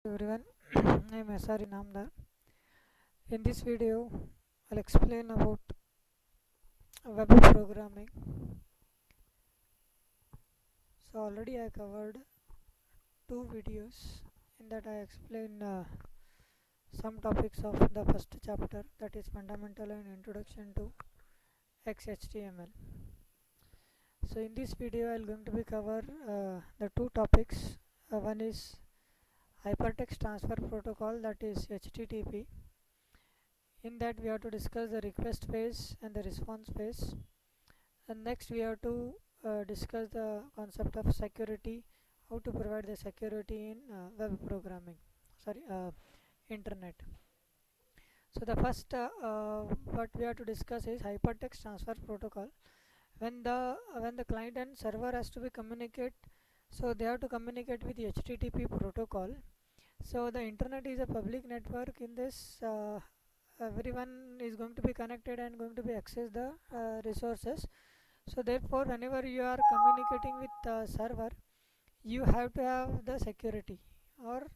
Everyone, I am SR Inamdar. In this video, I'll explain about web programming. So already I covered two videos in that I explain some topics of the first chapter, that is fundamental and introduction to XHTML. So in this video, I'll going to be cover the two topics. One is hypertext transfer protocol, that is HTTP. In that we have to discuss the request phase and the response phase, and next we have to discuss the concept of security, how to provide the security in web programming, sorry, internet. So the first what we have to discuss is hypertext transfer protocol. When the client and server has to be communicate, so they have to communicate with the HTTP protocol. So the internet is a public network. In this everyone is going to be connected and going to be access the resources. So therefore, whenever you are communicating with the server, you have to have the security, or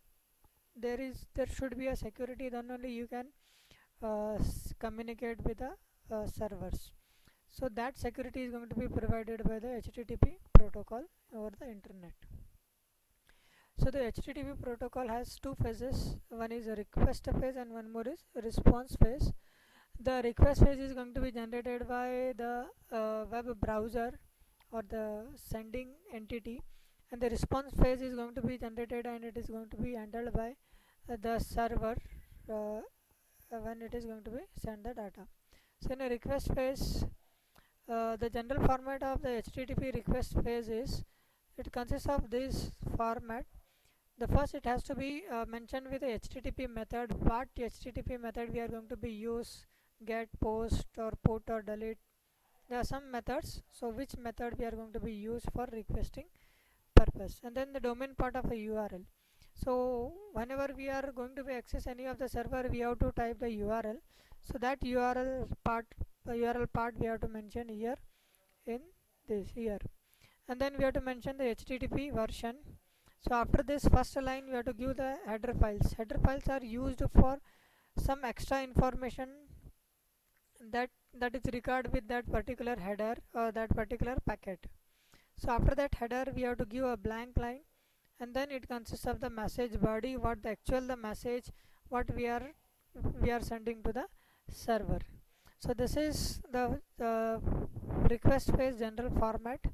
there should be a security. Then only you can communicate with the servers. So that security is going to be provided by the HTTP protocol over the internet. So the HTTP protocol has two phases. One is a request phase and one more is response phase. The request phase is going to be generated by the web browser or the sending entity, and the response phase is going to be generated and it is going to be handled by the server when it is going to be send the data. So in a request phase, the general format of the HTTP request phase is, it consists of this format. The first, it has to be mentioned with the HTTP method. What HTTP method we are going to be use, get, post, or put, or delete. There are some methods, so which method we are going to be used for requesting purpose. And then the domain part of a URL. So whenever we are going to be access any of the server, we have to type the URL. So that URL part we have to mention here in this here. And then we have to mention the HTTP version. So after this first line, we have to give the header files. Header files are used for some extra information that is recorded with that particular header or that particular packet. So after that header, we have to give a blank line, and then it consists of the message body, what the actual the message what we are sending to the server. So this is the request phase general format.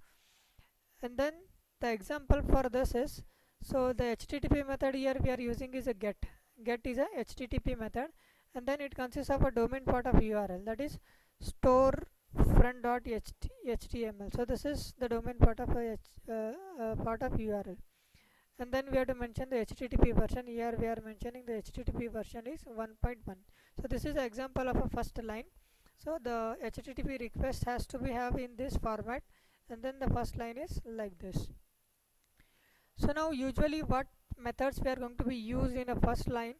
And then the example for this is, so the HTTP method here we are using is a get. Get is a HTTP method, and then it consists of a domain part of URL, that is storefront.html. So this is the domain part of part of URL. And then we have to mention the HTTP version. Here we are mentioning the HTTP version is 1.1. So this is an example of a first line. So the HTTP request has to be have in this format, and then the first line is like this. So now usually what methods we are going to be used in a first line,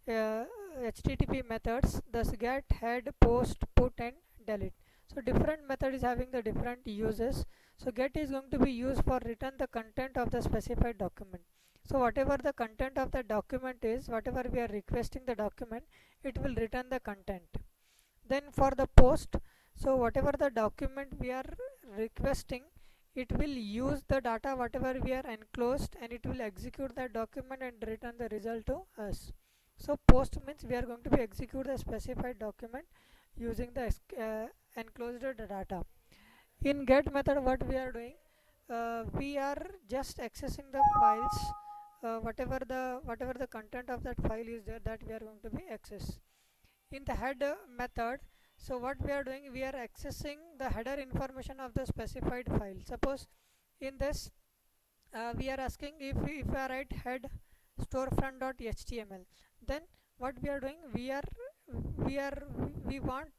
HTTP methods, thus get, head, post, put, and delete. So different method is having the different uses. So get is going to be used for return the content of the specified document. So whatever the content of the document is, whatever we are requesting the document, it will return the content. Then for the post, so whatever the document we are requesting, it will use the data whatever we are enclosed, and it will execute that document and return the result to us. So post means we are going to be execute the specified document using the enclosed data. In get method, what we are doing, we are just accessing the files, whatever the content of that file is there, that we are going to be access. In the head method, so what we are doing, we are accessing the header information of the specified file. Suppose in this we are asking if I write head storefront.html, then what we are doing, we are we want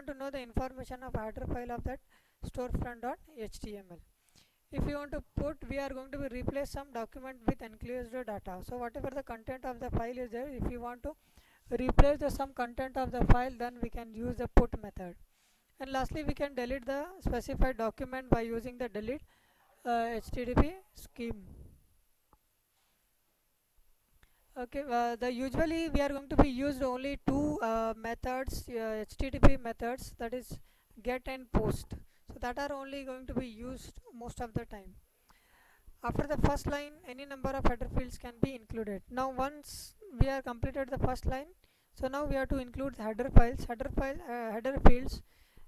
to know the information of header file of that storefront.html. If you want to put, we are going to be replace some document with enclosed data. So whatever the content of the file is there, if you want to replace the some content of the file, then we can use the put method. And lastly, we can delete the specified document by using the delete HTTP scheme. Okay, the usually we are going to be used only two methods, HTTP methods, that is get and post. So that are only going to be used most of the time. After the first line, any number of header fields can be included. Now once we are completed the first line, so now we have to include the header files. Header fields.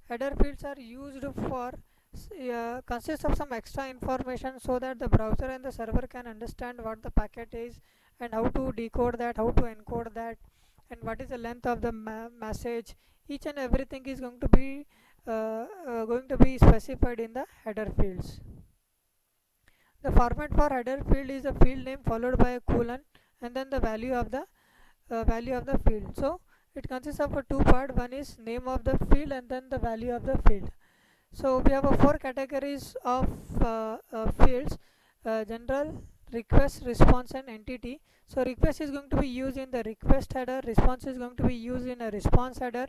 Header fields are used for consists of some extra information so that the browser and the server can understand what the packet is and how to decode that, how to encode that, and what is the length of the message. Each and everything is going to be specified in the header fields. The format for header field is the field name followed by a colon and then the value of the field. So it consists of a two part. One is name of the field and then the value of the field. So we have four categories of fields: general, request, response, and entity. So request is going to be used in the request header, response is going to be used in a response header,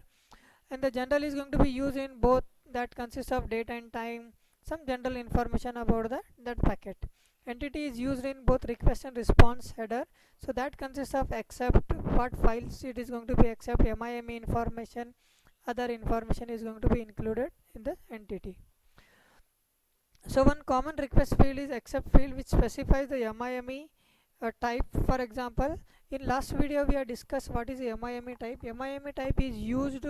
and the general is going to be used in both, that consists of date and time, some general information about that packet. Entity is used in both request and response header, so that consists of accept, what files it is going to be accept, MIME information, other information is going to be included in the entity. So one common request field is accept field, which specifies the MIME type. For example, in last video we have discussed what is the MIME type. MIME type is used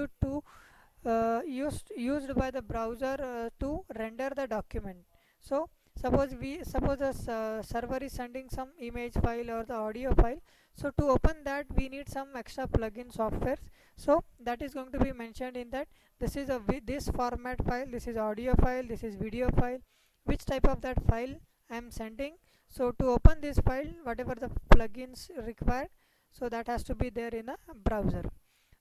by the browser to render the document. So suppose the server is sending some image file or the audio file. So to open that we need some extra plugin software. So that is going to be mentioned in that. This is this format file, this is audio file, this is video file, which type of that file I am sending. So to open this file, whatever the plugins required, so that has to be there in a browser.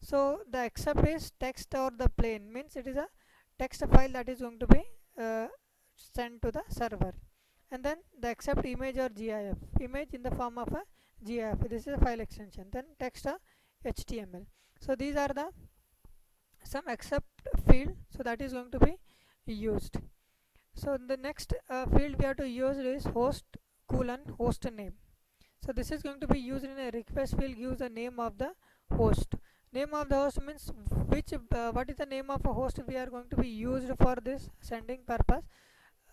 So the accept is text or the plain, means it is a text file that is going to be sent to the server. And then the accept image or GIF, image in the form of a GIF, this is a file extension. Then text HTML. So these are the some accept field, so that is going to be used. So the next field we have to use is host colon host name. So this is going to be used in a request field, gives the name of the host. Name of the host means what is the name of a host we are going to be used for this sending purpose.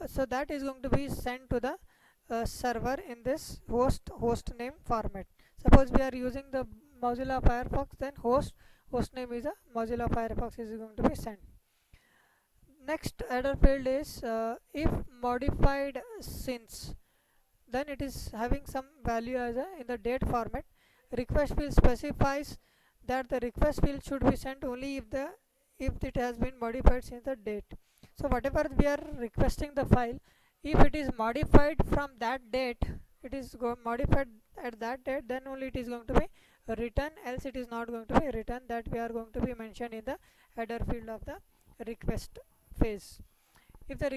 So that is going to be sent to the server in this host name format. Suppose we are using the Mozilla Firefox, then host name is a Mozilla Firefox is going to be sent. Next header field is if modified since, then it is having some value as in the date format. Request field specifies that the request field should be sent only if it has been modified since the date. So whatever we are requesting the file, if it is modified from that date, it is modified at that date, then only it is going to be written, else it is not going to be written. That we are going to be mentioned in the header field of the request phase. If the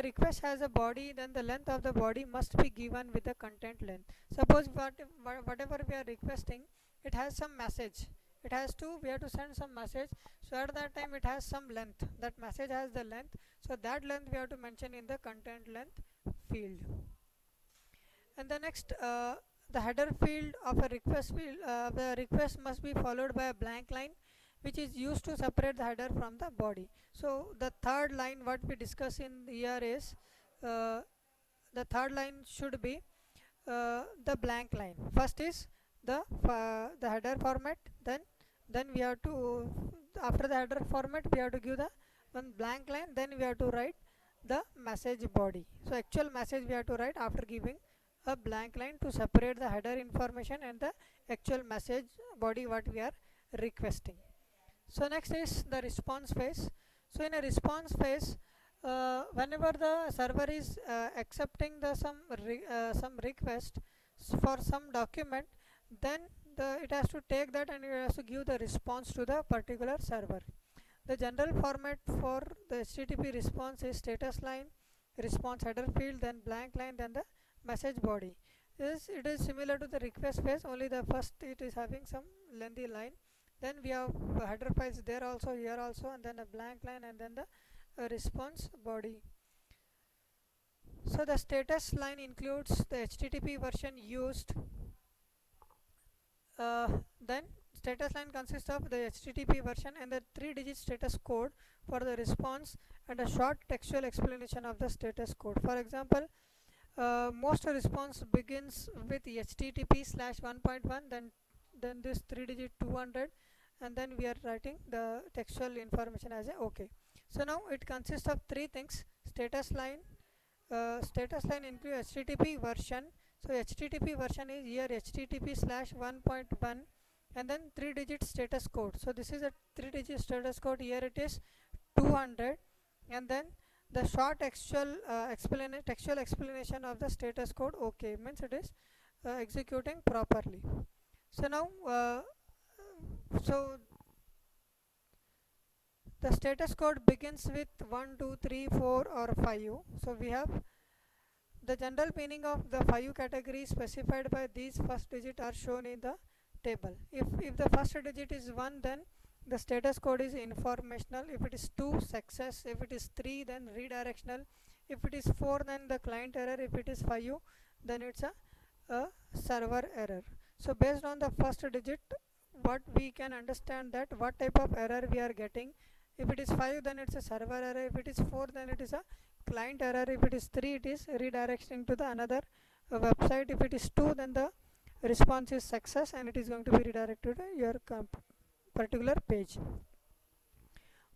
request has a body, then the length of the body must be given with the content length. Suppose whatever we are requesting, it has some message, it has to, we have to send some message, so at that time it has some length, that message has the length, so that length we have to mention in the content length field. And the next the header field of a request field, the request must be followed by a blank line, which is used to separate the header from the body. So the third line what we discuss in here is the third line should be the blank line. First is the header format, then we have to, after the header format we have to give the one blank line, then we have to write the message body. So actual message we have to write after giving a blank line to separate the header information and the actual message body what we are requesting. So next is the response phase. So in a response phase, whenever the server is accepting the some request for some document, then it has to take that and it has to give the response to the particular server. The general format for the HTTP response is status line, response header field, then blank line, then the message body. It is similar to the request phase, only the first it is having some lengthy line, then we have header files there also, here also, and then a blank line, and then the response body. So the status line includes the HTTP version used, Then status line consists of the HTTP version and the 3-digit status code for the response and a short textual explanation of the status code. For example, most response begins with HTTP slash 1.1, then this 3-digit 200, and then we are writing the textual information as a OK. So now it consists of three things: status line includes HTTP version. So HTTP version is here HTTP slash 1.1, and then 3-digit status code. So this is a 3-digit status code. Here it is 200, and then the short textual explanation of the status code. OK means it is executing properly. So now so the status code begins with 1 2 3 4 or 5. So we have the general meaning of the 5 categories specified by these first digit are shown in the table. If the first digit is 1, then the status code is informational. If it is 2, success. If it is 3, then redirectional. If it is 4, then the client error. If it is 5, then it's a server error. So based on the first digit, what we can understand that what type of error we are getting. If it is 5, then it's a server error. If it is 4, then it is a client error. If it is 3, it is redirection to the another website. If it is 2, then the response is success and it is going to be redirected to your particular page.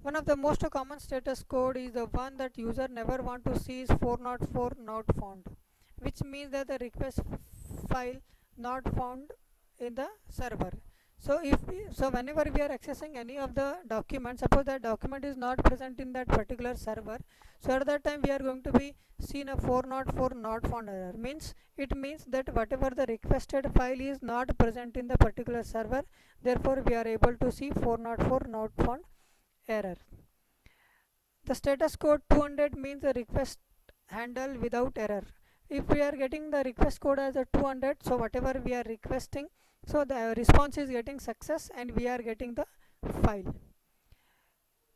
One of the most common status code is the one that user never want to see is 404 not found, which means that the request file not found in the server. So whenever we are accessing any of the documents, suppose that document is not present in that particular server, so at that time we are going to be seen a 404 not found error. It means that whatever the requested file is not present in the particular server, therefore we are able to see 404 not found error. The status code 200 means the request handle without error. If we are getting the request code as a 200, so whatever we are requesting, so the response is getting success and we are getting the file.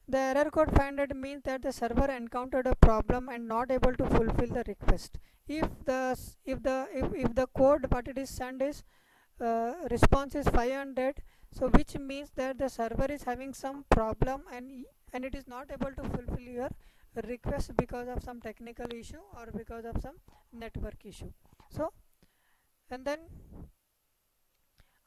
The error code 500 means that the server encountered a problem and not able to fulfill the request. If the code what it is sent is response is 500, so which means that the server is having some problem and it is not able to fulfill your request because of some technical issue or because of some network issue. So and then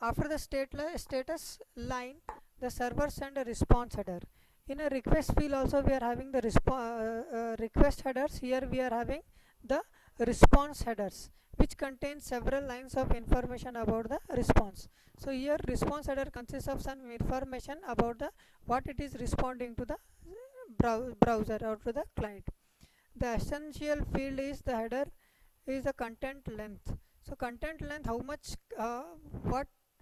after the status line, the server send a response header. In a request field also we are having the request headers. Here we are having the response headers, which contains several lines of information about the response. So here response header consists of some information about the what it is responding to the browser or to the client. The essential field is the header is the content length. So content length, how much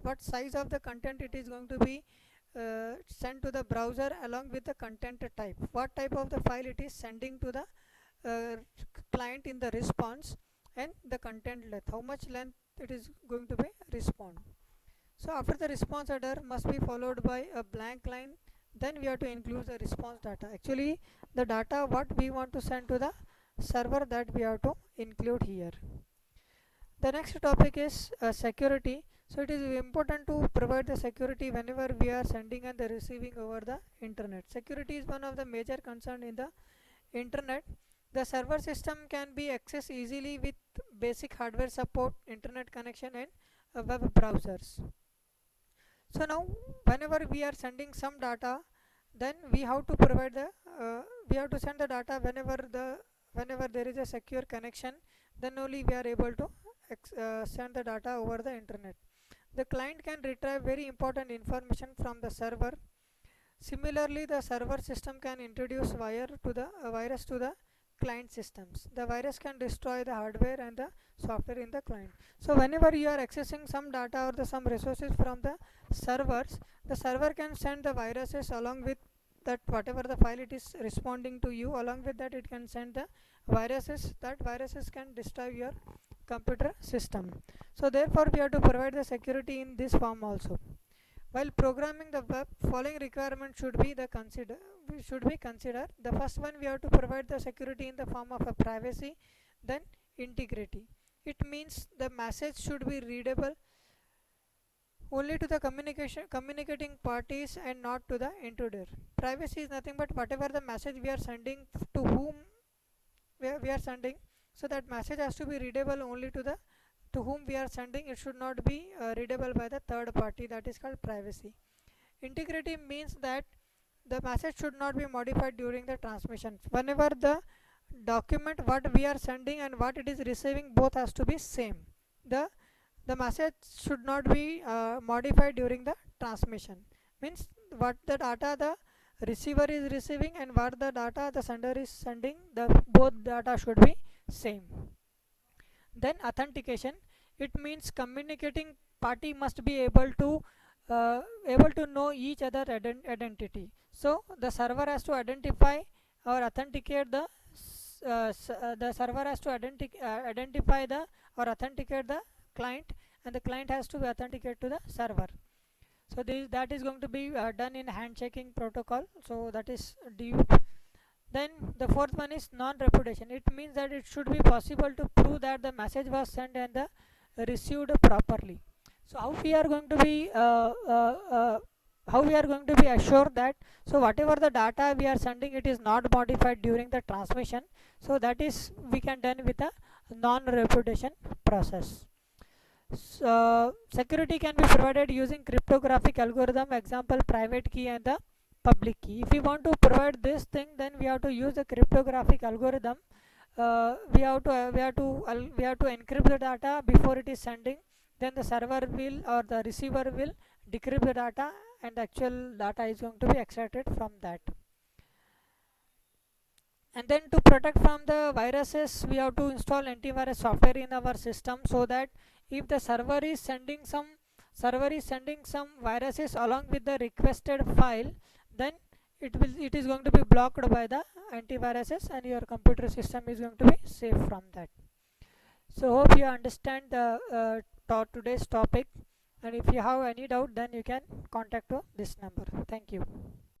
what size of the content it is going to be sent to the browser along with the content type, what type of the file it is sending to the client in the response, and the content length, how much length it is going to be respond. So after the response header must be followed by a blank line, then we have to include the response data. Actually the data what we want to send to the server, that we have to include here. The next topic is security. So it is important to provide the security whenever we are sending and the receiving over the internet. Security is one of the major concern in the internet. The server system can be accessed easily with basic hardware support, internet connection and web browsers. So now whenever we are sending some data, then we have to provide the we have to send the data whenever there is a secure connection, then only we are able to send the data over the internet. The client can retrieve very important information from the server. Similarly, the server system can introduce virus to the client systems. The virus can destroy the hardware and the software in the client. So whenever you are accessing some data or some resources from the servers, the server can send the viruses along with that whatever the file it is responding to you, along with that it can send the viruses. That viruses can destroy your computer system. So therefore we have to provide the security in this form also. While programming the web, following requirements should be considered. The first one, we have to provide the security in the form of a privacy, then integrity. It means the message should be readable only to the communicating parties and not to the intruder. Privacy is nothing but whatever the message we are sending to whom we are sending, so that message has to be readable only to the to whom we are sending. It should not be readable by the third party. That is called privacy. Integrity means that the message should not be modified during the transmission. Whenever the document what we are sending and what it is receiving, both has to be same. The message should not be modified during the transmission. Means what the data the receiver is receiving and what the data the sender is sending, the both data should be same. Then authentication, it means communicating party must be able to know each other identity. So the server has to identify or authenticate the server has to identify the or authenticate the client, and the client has to authenticate to the server. So that is going to be done in handshaking protocol. So that is DUP. Then the fourth one is non-repudiation. It means that it should be possible to prove that the message was sent and the received properly. So how we are going to be assured that, so whatever the data we are sending, it is not modified during the transmission. So that is we can done with a non-repudiation process. So security can be provided using cryptographic algorithm, example private key and the public key. If we want to provide this thing, then we have to use the cryptographic algorithm. We have to encrypt the data before it is sending. Then the server will or the receiver will decrypt the data, and the actual data is going to be extracted from that. And then to protect from the viruses, we have to install antivirus software in our system, so that if the server is sending some viruses along with the requested file, then it is going to be blocked by the antiviruses, and your computer system is going to be safe from that. So hope you understand the today's topic, and if you have any doubt, then you can contact to this number. Thank you.